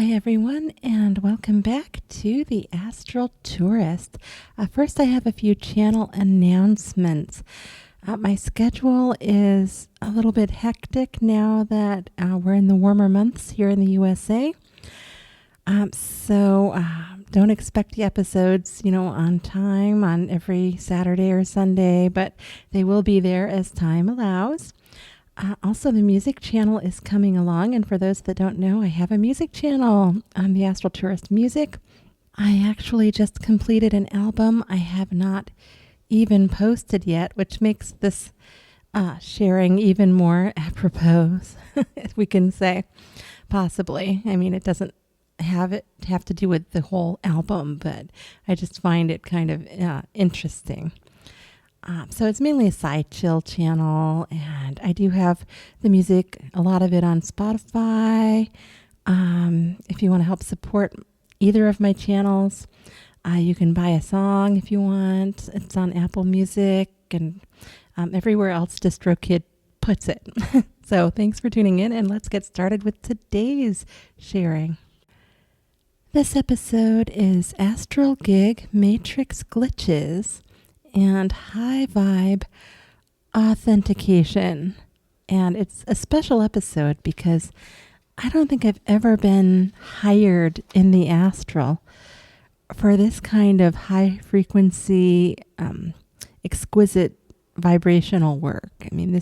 Hi everyone, and welcome back to the Astral Tourist. First, I have a few channel announcements. My schedule is a little bit hectic now that we're in the warmer months here in the USA. So don't expect the episodes, on time on every Saturday or Sunday, but they will be there as time allows. Also, the music channel is coming along, and for those that don't know, I have a music channel on the Astral Tourist Music. I actually just completed an album I have not even posted yet, which makes this sharing even more apropos, if we can say, possibly. I mean, it doesn't have to do with the whole album, but I just find it kind of interesting. So it's mainly a side chill channel, and I do have the music, a lot of it on Spotify. If you want to help support either of my channels, you can buy a song if you want. It's on Apple Music and everywhere else DistroKid puts it. So thanks for tuning in, and let's get started with today's sharing. This episode is Astral Gig Matrix Glitches and High Vibe Authentication. And it's a special episode because I don't think I've ever been hired in the astral for this kind of high frequency, exquisite vibrational work. I mean,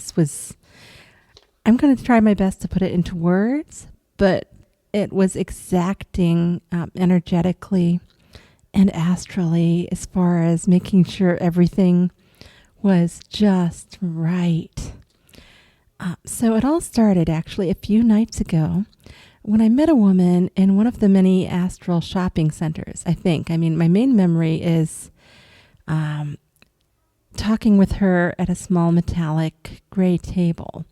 I'm going to try my best to put it into words, but it was exacting energetically and astrally, as far as making sure everything was just right. So it all started actually a few nights ago when I met a woman in one of the many astral shopping centers, I think. I mean, my main memory is talking with her at a small metallic gray table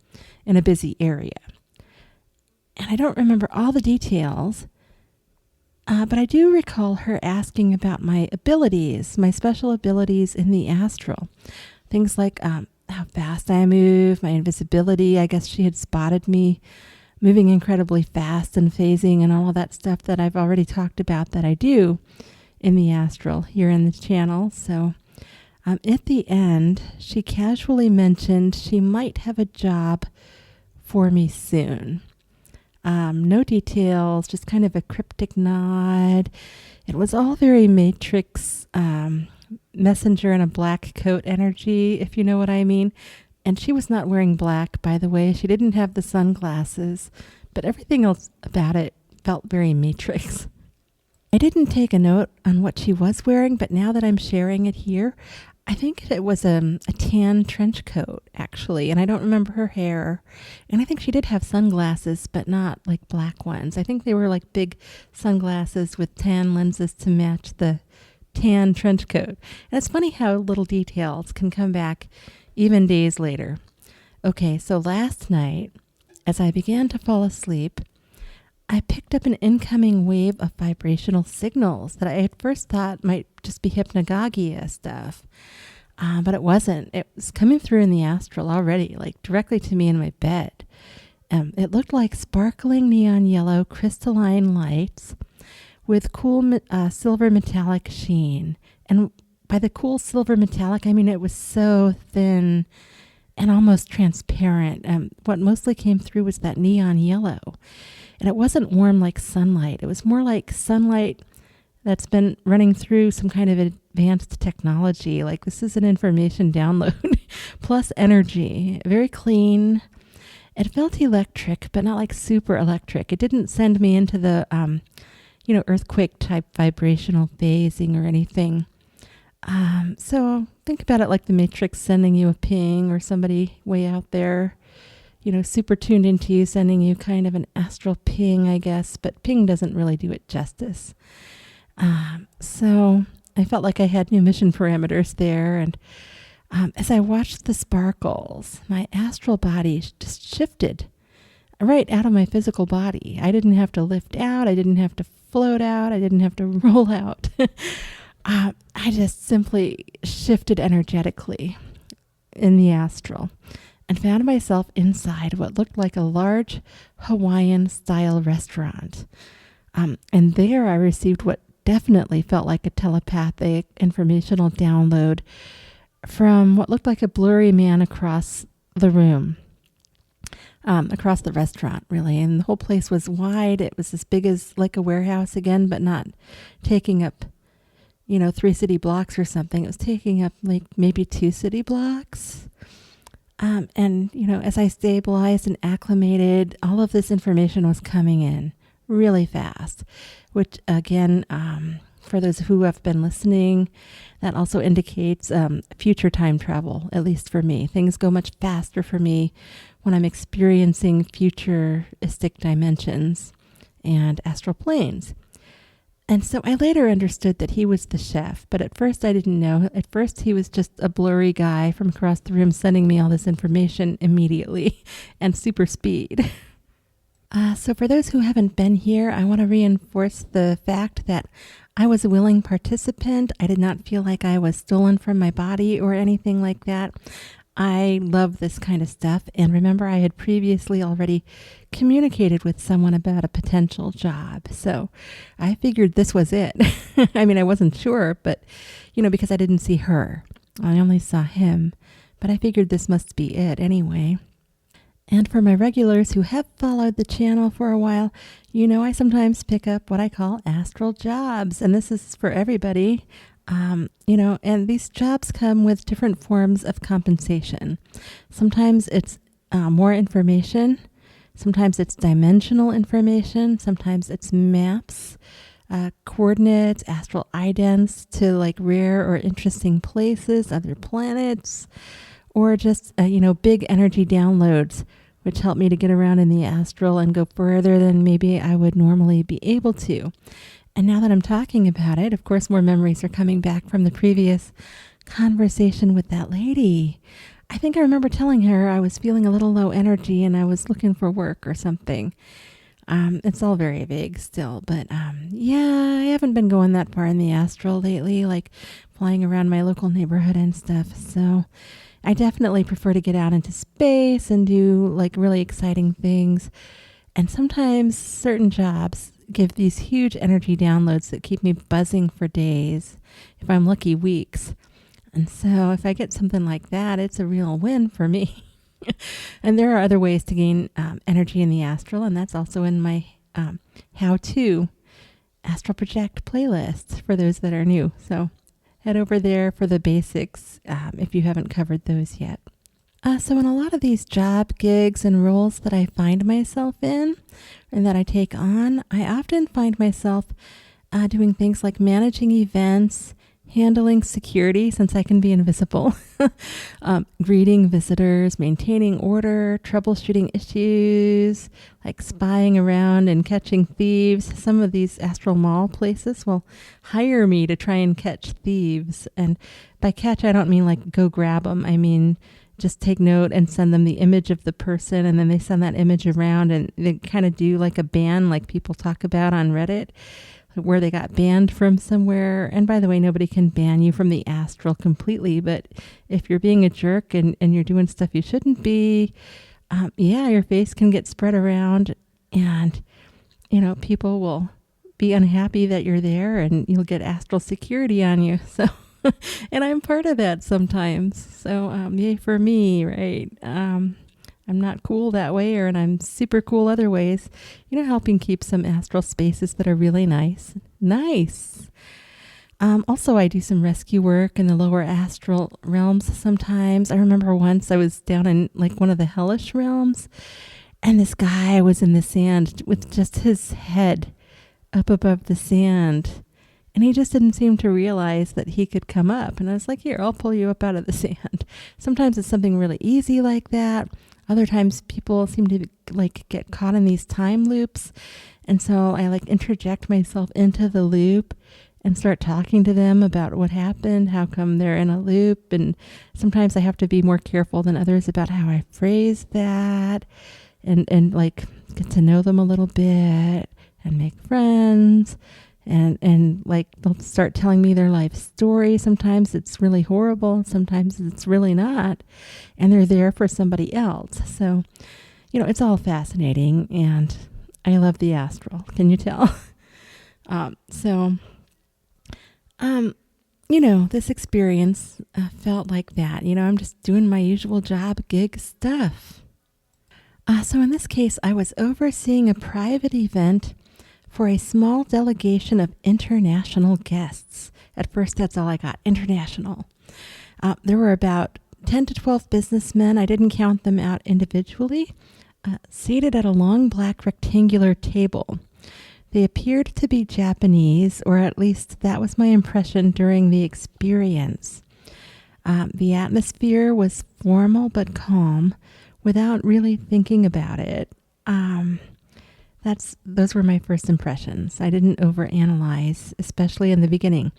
in a busy area. And I don't remember all the details, but I do recall her asking about my abilities, my special abilities in the astral. Things like how fast I move, my invisibility. I guess she had spotted me moving incredibly fast and phasing and all of that stuff that I've already talked about that I do in the astral here in the channel. So at the end, she casually mentioned she might have a job for me soon. No details, just kind of a cryptic nod. It was all very Matrix, messenger in a black coat energy, if you know what I mean. And she was not wearing black, by the way. She didn't have the sunglasses, but everything else about it felt very Matrix. I didn't take a note on what she was wearing, but now that I'm sharing it here, I think it was a tan trench coat, actually, and I don't remember her hair. And I think she did have sunglasses, but not like black ones. I think they were like big sunglasses with tan lenses to match the tan trench coat. And it's funny how little details can come back even days later. Okay, so last night, as I began to fall asleep, I picked up an incoming wave of vibrational signals that I at first thought might just be hypnagogia stuff. But it wasn't. It was coming through in the astral already, like directly to me in my bed. It looked like sparkling neon yellow crystalline lights with cool silver metallic sheen. And by the cool silver metallic, I mean it was so thin and almost transparent. What mostly came through was that neon yellow. And it wasn't warm like sunlight. It was more like sunlight that's been running through some kind of advanced technology. Like this is an information download plus energy. Very clean. It felt electric, but not like super electric. It didn't send me into the, earthquake type vibrational phasing or anything. So think about it like the Matrix sending you a ping, or somebody way out there, super tuned into you, sending you kind of an astral ping, I guess, but ping doesn't really do it justice. So I felt like I had new mission parameters there. And as I watched the sparkles, my astral body just shifted right out of my physical body. I didn't have to lift out. I didn't have to float out. I didn't have to roll out. I just simply shifted energetically in the astral and found myself inside what looked like a large Hawaiian-style restaurant. And there I received what definitely felt like a telepathic informational download from what looked like a blurry man across the room, across the restaurant, really. And the whole place was wide. It was as big as like a warehouse again, but not taking up, 3 city blocks or something. It was taking up like maybe 2 city blocks. And, as I stabilized and acclimated, all of this information was coming in really fast, which again, for those who have been listening, that also indicates future time travel, at least for me. Things go much faster for me when I'm experiencing futuristic dimensions and astral planes. And so I later understood that he was the chef, but at first I didn't know. At first he was just a blurry guy from across the room sending me all this information immediately and super speed. So for those who haven't been here, I want to reinforce the fact that I was a willing participant. I did not feel like I was stolen from my body or anything like that. I love this kind of stuff. And remember, I had previously already communicated with someone about a potential job. So I figured this was it. I mean, I wasn't sure, but, because I didn't see her. I only saw him. But I figured this must be it anyway. And for my regulars who have followed the channel for a while, I sometimes pick up what I call astral jobs. And this is for everybody. And these jobs come with different forms of compensation. Sometimes it's more information. Sometimes it's dimensional information. Sometimes it's maps, coordinates, astral idents to like rare or interesting places, other planets, or just, big energy downloads, which help me to get around in the astral and go further than maybe I would normally be able to. And now that I'm talking about it, of course, more memories are coming back from the previous conversation with that lady. I think I remember telling her I was feeling a little low energy and I was looking for work or something. It's all very vague still, but I haven't been going that far in the astral lately, like flying around my local neighborhood and stuff. So I definitely prefer to get out into space and do like really exciting things. And sometimes certain jobs give these huge energy downloads that keep me buzzing for days, if I'm lucky, weeks. And so if I get something like that, it's a real win for me. And there are other ways to gain energy in the astral, and that's also in my how-to astral project playlist for those that are new. So head over there for the basics if you haven't covered those yet. So in a lot of these job gigs and roles that I find myself in and that I take on, I often find myself doing things like managing events, handling security since I can be invisible, greeting visitors, maintaining order, troubleshooting issues, like spying around and catching thieves. Some of these astral mall places will hire me to try and catch thieves. And by catch, I don't mean like go grab them. I mean just take note and send them the image of the person, and then they send that image around and they kind of do like a ban like people talk about on Reddit, where they got banned from somewhere. And by the way, nobody can ban you from the astral completely, but if you're being a jerk and you're doing stuff you shouldn't be, your face can get spread around and, people will be unhappy that you're there and you'll get astral security on you. So, and I'm part of that sometimes. So, yay for me, right? I'm not cool that way, and I'm super cool other ways, helping keep some astral spaces that are really nice. Also, I do some rescue work in the lower astral realms sometimes. I remember once I was down in like one of the hellish realms, and this guy was in the sand with just his head up above the sand. And he just didn't seem to realize that he could come up. And I was like, here, I'll pull you up out of the sand. Sometimes it's something really easy like that. Other times people seem to like get caught in these time loops. And so I like interject myself into the loop and start talking to them about what happened, how come they're in a loop. And sometimes I have to be more careful than others about how I phrase that and like get to know them a little bit and make friends. And like they'll start telling me their life story. Sometimes it's really horrible. Sometimes it's really not. And they're there for somebody else. So, it's all fascinating. And I love the astral. Can you tell? So, um, this experience felt like that. I'm just doing my usual job, gig stuff. So in this case, I was overseeing a private event for a small delegation of international guests. At first, that's all I got, international. There were about 10 to 12 businessmen, I didn't count them out individually, seated at a long black rectangular table. They appeared to be Japanese, or at least that was my impression during the experience. The atmosphere was formal but calm, without really thinking about it. Those were my first impressions. I didn't overanalyze, especially in the beginning.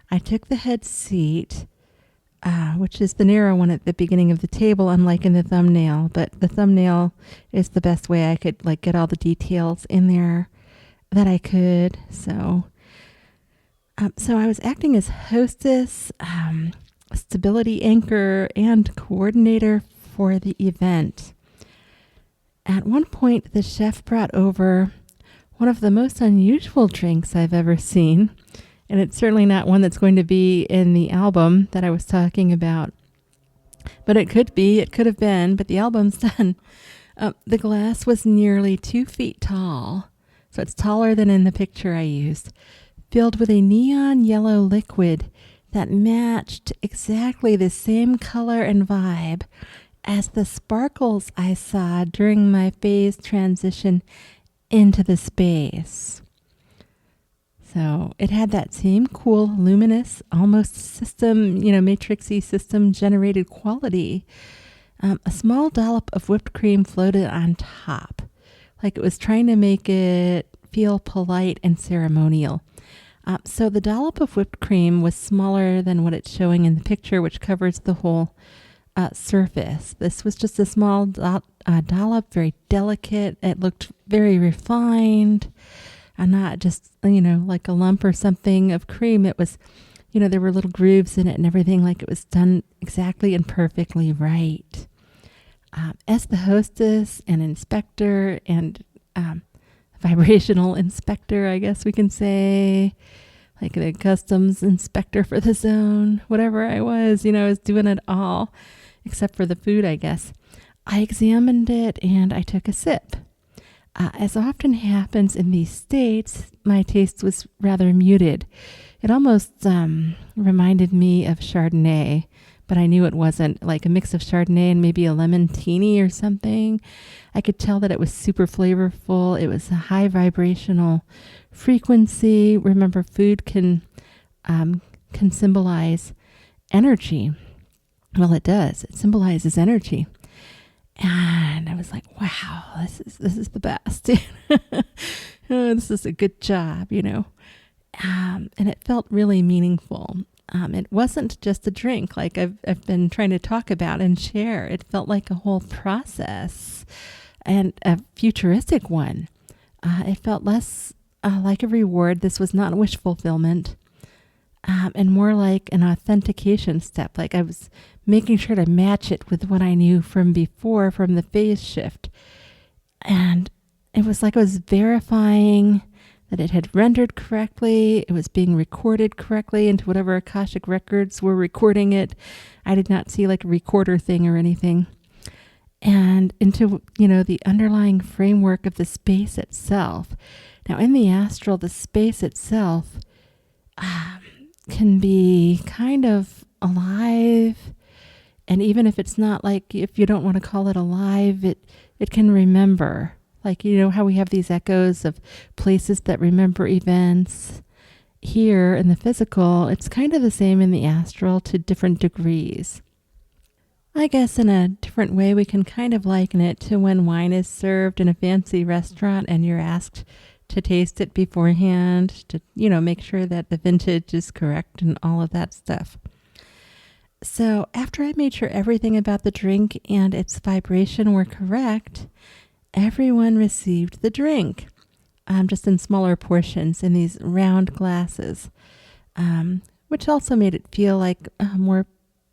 I took the head seat, which is the narrow one at the beginning of the table, unlike in the thumbnail. But the thumbnail is the best way I could get all the details in there that I could. So I was acting as hostess, stability anchor, and coordinator for the event. At one point, the chef brought over one of the most unusual drinks I've ever seen, and it's certainly not one that's going to be in the album that I was talking about. But it could be, it could have been, but the album's done. The glass was nearly 2 feet tall, so it's taller than in the picture I used, filled with a neon yellow liquid that matched exactly the same color and vibe as the sparkles I saw during my phase transition into the space. So it had that same cool, luminous, almost system, matrixy system generated quality. A small dollop of whipped cream floated on top, like it was trying to make it feel polite and ceremonial. So the dollop of whipped cream was smaller than what it's showing in the picture, which covers the whole surface. This was just a small dollop, very delicate. It looked very refined, and not just, like a lump or something of cream. It was, there were little grooves in it and everything, like it was done exactly and perfectly right. As the hostess and inspector and vibrational inspector, I guess we can say, like the customs inspector for the zone, whatever I was, I was doing it all, except for the food, I guess. I examined it and I took a sip. As often happens in these states, my taste was rather muted. It almost reminded me of Chardonnay, but I knew it wasn't, like a mix of Chardonnay and maybe a lemon teeny or something. I could tell that it was super flavorful. It was a high vibrational frequency. Remember, food can symbolize energy. Well, it does. It symbolizes energy. And I was like, wow, this is the best. Oh, this is a good job, and it felt really meaningful. It wasn't just a drink like I've been trying to talk about and share. It felt like a whole process, and a futuristic one. It felt less like a reward. This was not wish fulfillment, and more like an authentication step. Like I was making sure to match it with what I knew from before, from the phase shift. And it was like I was verifying that it had rendered correctly. It was being recorded correctly into whatever Akashic records were recording it. I did not see like a recorder thing or anything. And into, the underlying framework of the space itself. Now, in the astral, the space itself can be kind of alive. And even if it's not if you don't want to call it alive, it can remember. Like, how we have these echoes of places that remember events. Here in the physical, it's kind of the same in the astral to different degrees. I guess in a different way, we can kind of liken it to when wine is served in a fancy restaurant and you're asked to taste it beforehand to, make sure that the vintage is correct and all of that stuff. So after I made sure everything about the drink and its vibration were correct, everyone received the drink, just in smaller portions in these round glasses, which also made it feel like more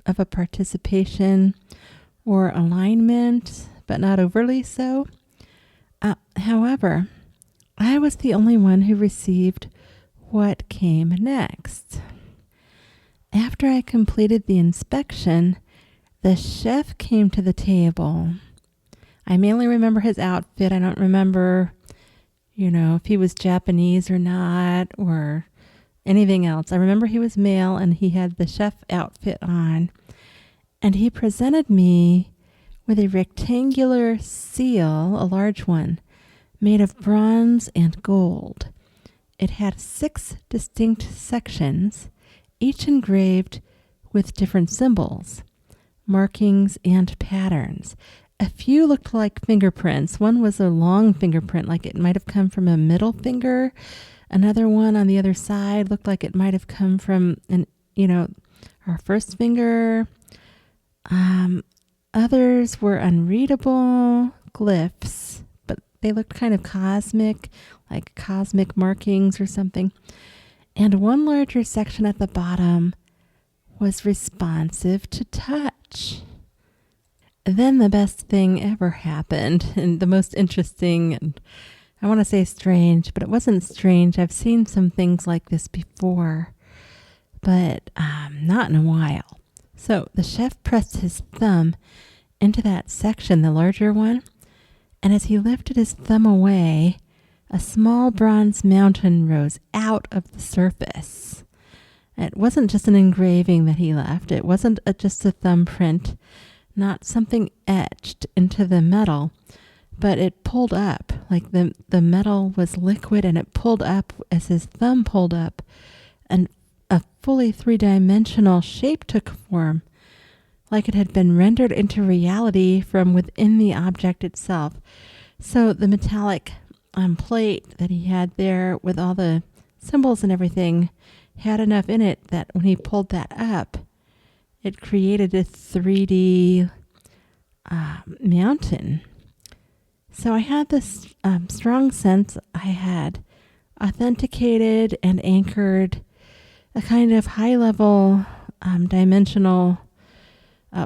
of a participation or alignment, but not overly so. However, I was the only one who received what came next. After I completed the inspection, the chef came to the table. I mainly remember his outfit. I don't remember, if he was Japanese or not or anything else. I remember he was male and he had the chef outfit on. And he presented me with a rectangular seal, a large one, made of bronze and gold. It had 6 distinct sections, each engraved with different symbols, markings, and patterns. A few looked like fingerprints. One was a long fingerprint, like it might have come from a middle finger. Another one on the other side looked like it might have come from our first finger. Others were unreadable glyphs, but they looked kind of cosmic, like cosmic markings or something. And one larger section at the bottom was responsive to touch. Then the best thing ever happened, and the most interesting, and I want to say strange, but it wasn't strange. I've seen some things like this before, but not in a while. So the chef pressed his thumb into that section, the larger one, and as he lifted his thumb away, a small bronze mountain rose out of the surface. It wasn't just an engraving that he left. It wasn't just a thumbprint, not something etched into the metal, but it pulled up, like the metal was liquid, and it pulled up as his thumb pulled up, and a fully 3-dimensional shape took form, like it had been rendered into reality from within the object itself. So the metallic plate that he had there with all the symbols and everything had enough in it that when he pulled that up, it created a 3D mountain. So I had this strong sense I had authenticated and anchored a kind of high-level dimensional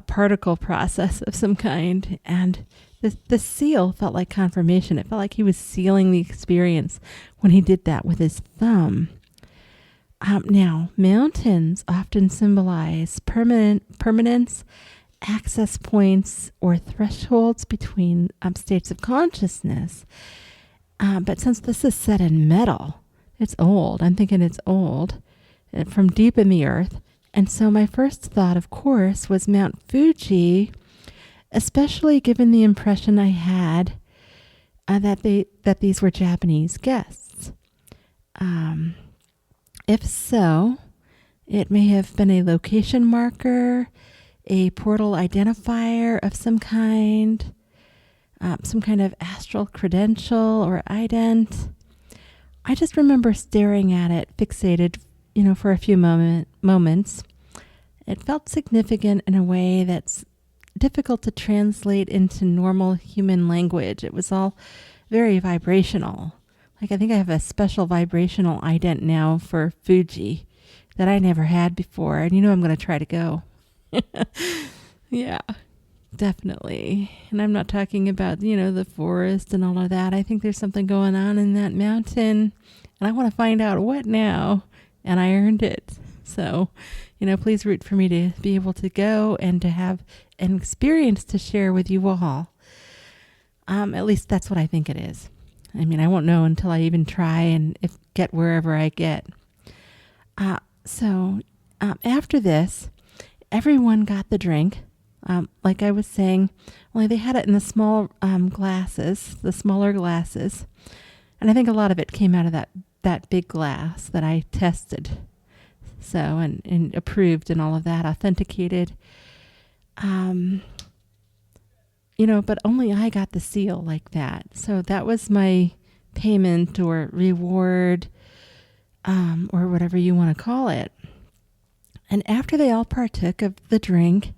particle process of some kind. And the seal felt like confirmation. It felt like he was sealing the experience when he did that with his thumb. Now, mountains often symbolize permanence, access points, or thresholds between states of consciousness. But since this is set in metal, it's old. I'm thinking it's old, from deep in the earth. And so my first thought, of course, was Mount Fuji, especially given the impression I had that these were Japanese guests. If so, it may have been a location marker, a portal identifier of some kind of astral credential or ident. I just remember staring at it, fixated, for a few moments. It felt significant in a way that's difficult to translate into normal human language. It was all very vibrational. Like, I think I have a special vibrational ident now for Fuji that I never had before. And I'm going to try to go. Yeah, definitely. And I'm not talking about, the forest and all of that. I think there's something going on in that mountain. And I want to find out what now. And I earned it. So, please root for me to be able to go and to have an experience to share with you all. At least that's what I think it is. I mean, I won't know until I even try and get wherever I get. So after this, everyone got the drink. Like I was saying, only they had it in the small glasses, the smaller glasses. And I think a lot of it came out of that big glass that I tested. So, and approved and all of that, authenticated. But only I got the seal like that. So that was my payment or reward, or whatever you want to call it. And after they all partook of the drink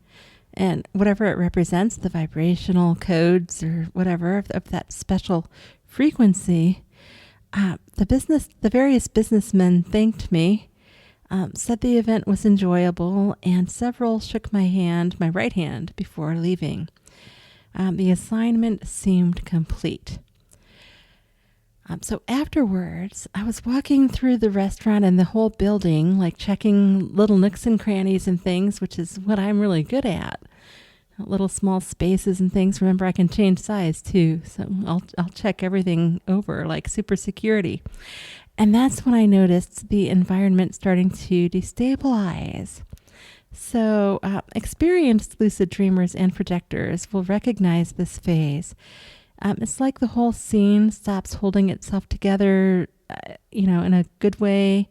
and whatever it represents, the vibrational codes or whatever of that special frequency, the various businessmen thanked me, said the event was enjoyable, and several shook my right hand, before leaving. The assignment seemed complete. So afterwards, I was walking through the restaurant and the whole building, like checking little nooks and crannies and things, which is what I'm really good at. Little small spaces and things. Remember, I can change size too, so I'll check everything over, like super security. And that's when I noticed the environment starting to destabilize. So experienced lucid dreamers and projectors will recognize this phase. It's like the whole scene stops holding itself together, in a good way.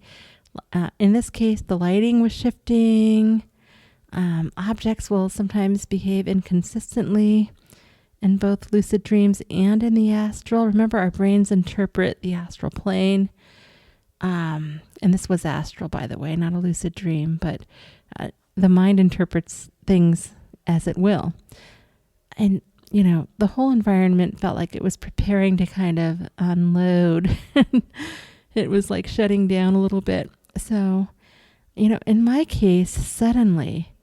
In this case, the lighting was shifting. Objects will sometimes behave inconsistently in both lucid dreams and in the astral. Remember, our brains interpret the astral plane. And this was astral, by the way, not a lucid dream, but the mind interprets things as it will. And the whole environment felt like it was preparing to kind of unload. It was like shutting down a little bit. So, in my case, suddenly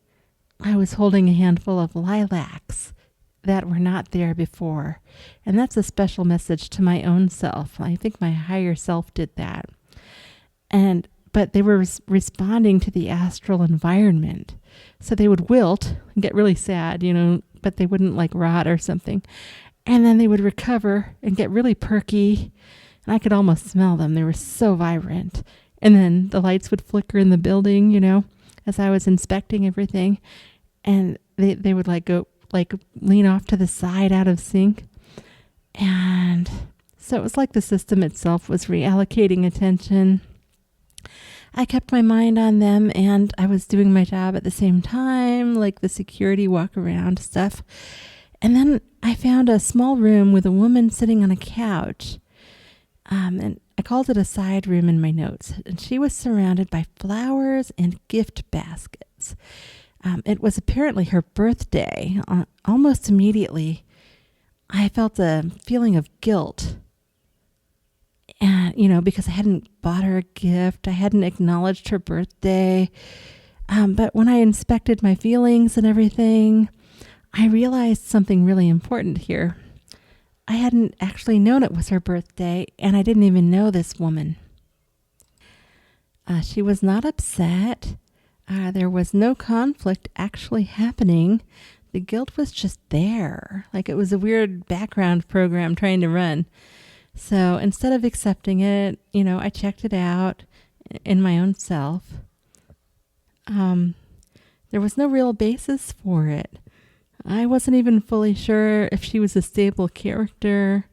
I was holding a handful of lilacs that were not there before. And that's a special message to my own self. I think my higher self did that. But they were responding to the astral environment. So they would wilt and get really sad, but they wouldn't like rot or something. And then they would recover and get really perky. And I could almost smell them. They were so vibrant. And then the lights would flicker in the building, as I was inspecting everything. And they would go lean off to the side out of sync. And so it was like the system itself was reallocating attention. I kept my mind on them, and I was doing my job at the same time, like the security walk around stuff. And then I found a small room with a woman sitting on a couch. And I called it a side room in my notes. And she was surrounded by flowers and gift baskets. It was apparently her birthday. Almost immediately, I felt a feeling of guilt. And, because I hadn't bought her a gift, I hadn't acknowledged her birthday. But when I inspected my feelings and everything, I realized something really important here. I hadn't actually known it was her birthday, and I didn't even know this woman. She was not upset. There was no conflict actually happening. The guilt was just there. Like it was a weird background program trying to run. So instead of accepting it, I checked it out in my own self. There was no real basis for it. I wasn't even fully sure if she was a stable character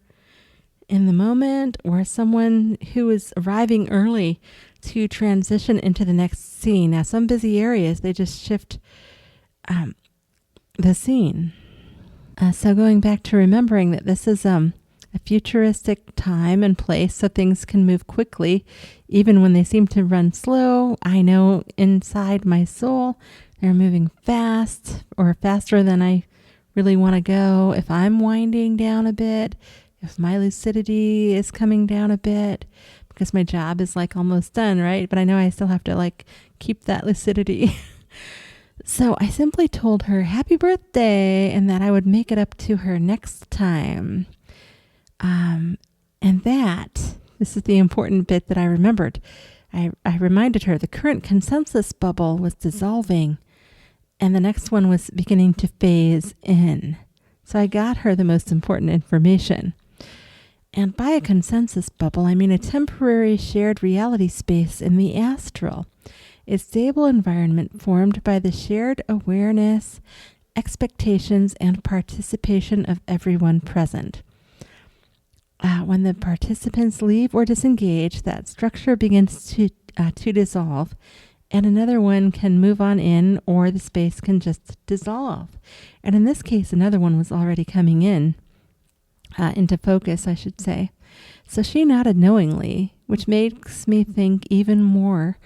in the moment or someone who was arriving early to transition into the next scene. Now, some busy areas, they just shift the scene. So going back to remembering that this is a futuristic time and place, so things can move quickly, even when they seem to run slow. I know inside my soul they're moving fast or faster than I really want to go. If I'm winding down a bit, if my lucidity is coming down a bit, because my job is almost done, right? But I know I still have to keep that lucidity. So I simply told her happy birthday and that I would make it up to her next time. And this is the important bit that I remembered. I reminded her the current consensus bubble was dissolving and the next one was beginning to phase in. So I got her the most important information. And by a consensus bubble, I mean a temporary shared reality space in the astral. A stable environment formed by the shared awareness, expectations, and participation of everyone present. When the participants leave or disengage, that structure begins to dissolve, and another one can move on in, or the space can just dissolve. And in this case, another one was already coming in, into focus, I should say. So she nodded knowingly, which makes me think even more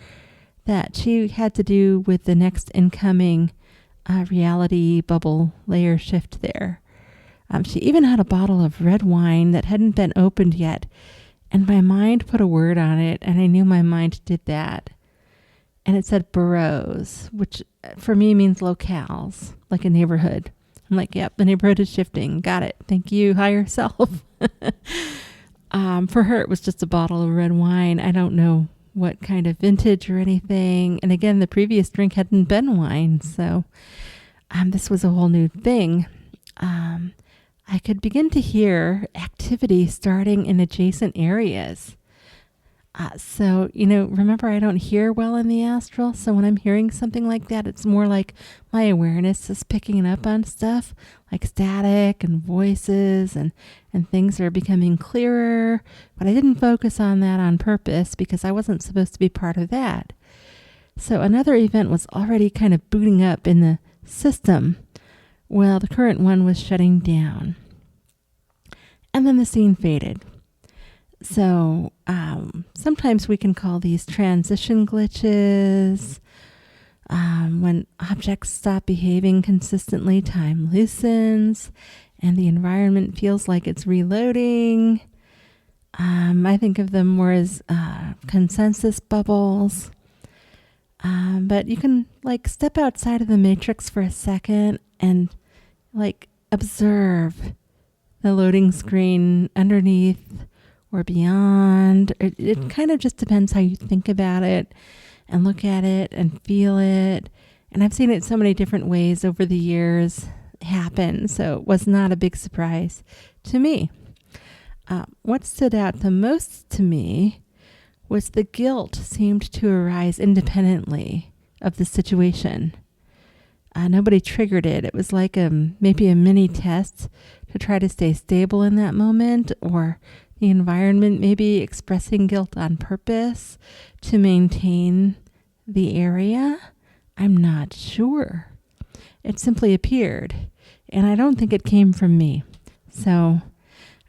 that she had to do with the next incoming reality bubble layer shift there. She even had a bottle of red wine that hadn't been opened yet, and my mind put a word on it, and I knew my mind did that. And it said boroughs, which for me means locales, like a neighborhood. I'm like, yep, the neighborhood is shifting. Got it. Thank you, higher self. For her, it was just a bottle of red wine. I don't know what kind of vintage or anything. And again, the previous drink hadn't been wine, so this was a whole new thing. I could begin to hear activity starting in adjacent areas. So, remember, I don't hear well in the astral. So when I'm hearing something like that, it's more like my awareness is picking up on stuff like static and voices and things are becoming clearer. But I didn't focus on that on purpose because I wasn't supposed to be part of that. So another event was already kind of booting up in the system. Well, the current one was shutting down. And then the scene faded. So sometimes we can call these transition glitches. When objects stop behaving consistently, time loosens and the environment feels like it's reloading. I think of them more as consensus bubbles. But you can step outside of the matrix for a second and observe the loading screen underneath or beyond. It kind of just depends how you think about it and look at it and feel it. And I've seen it so many different ways over the years happen, so it was not a big surprise to me. What stood out the most to me was the guilt seemed to arise independently of the situation. Nobody triggered it. It was like maybe a mini test to try to stay stable in that moment, or the environment maybe expressing guilt on purpose to maintain the area. I'm not sure. It simply appeared, and I don't think it came from me. So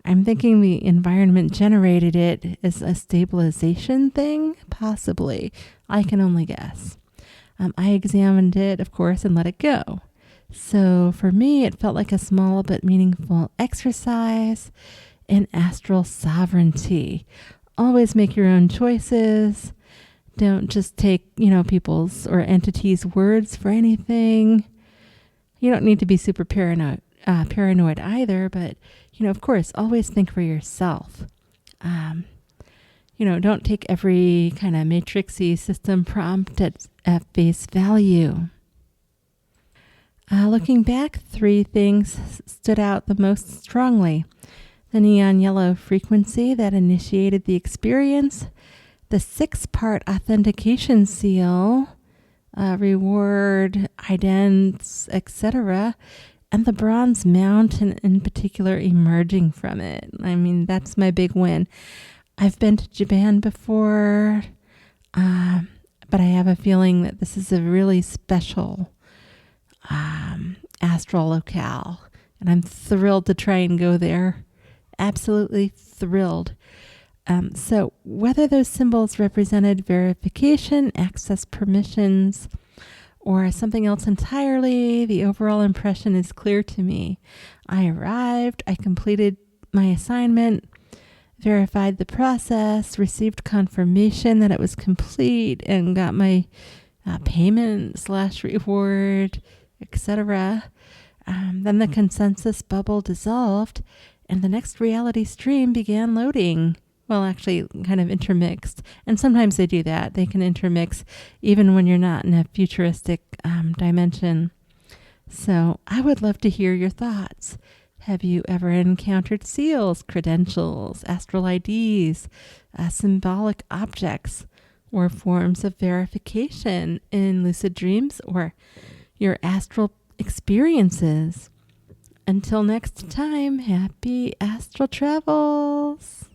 I'm thinking the environment generated it as a stabilization thing, possibly. I can only guess. I examined it, of course, and let it go. So for me, it felt like a small but meaningful exercise in astral sovereignty. Always make your own choices. Don't just take, people's or entities' words for anything. You don't need to be super paranoid either, but, of course, always think for yourself. Don't take every kind of matrixy system prompt at face value. Looking back, 3 things stood out the most strongly. The neon yellow frequency that initiated the experience, the 6-part authentication seal, reward, idents, etc., and the bronze mountain in particular emerging from it. I mean, that's my big win. I've been to Japan before, but I have a feeling that this is a really special astral locale, and I'm thrilled to try and go there. Absolutely thrilled. So whether those symbols represented verification, access permissions, or something else entirely, the overall impression is clear to me. I arrived, I completed my assignment, verified the process, received confirmation that it was complete, and got my payment/reward, etc. Then the consensus bubble dissolved, and the next reality stream began loading. Well, actually, kind of intermixed. And sometimes they do that. They can intermix even when you're not in a futuristic dimension. So I would love to hear your thoughts. Have you ever encountered seals, credentials, astral IDs, symbolic objects, or forms of verification in lucid dreams or your astral experiences? Until next time, happy astral travels.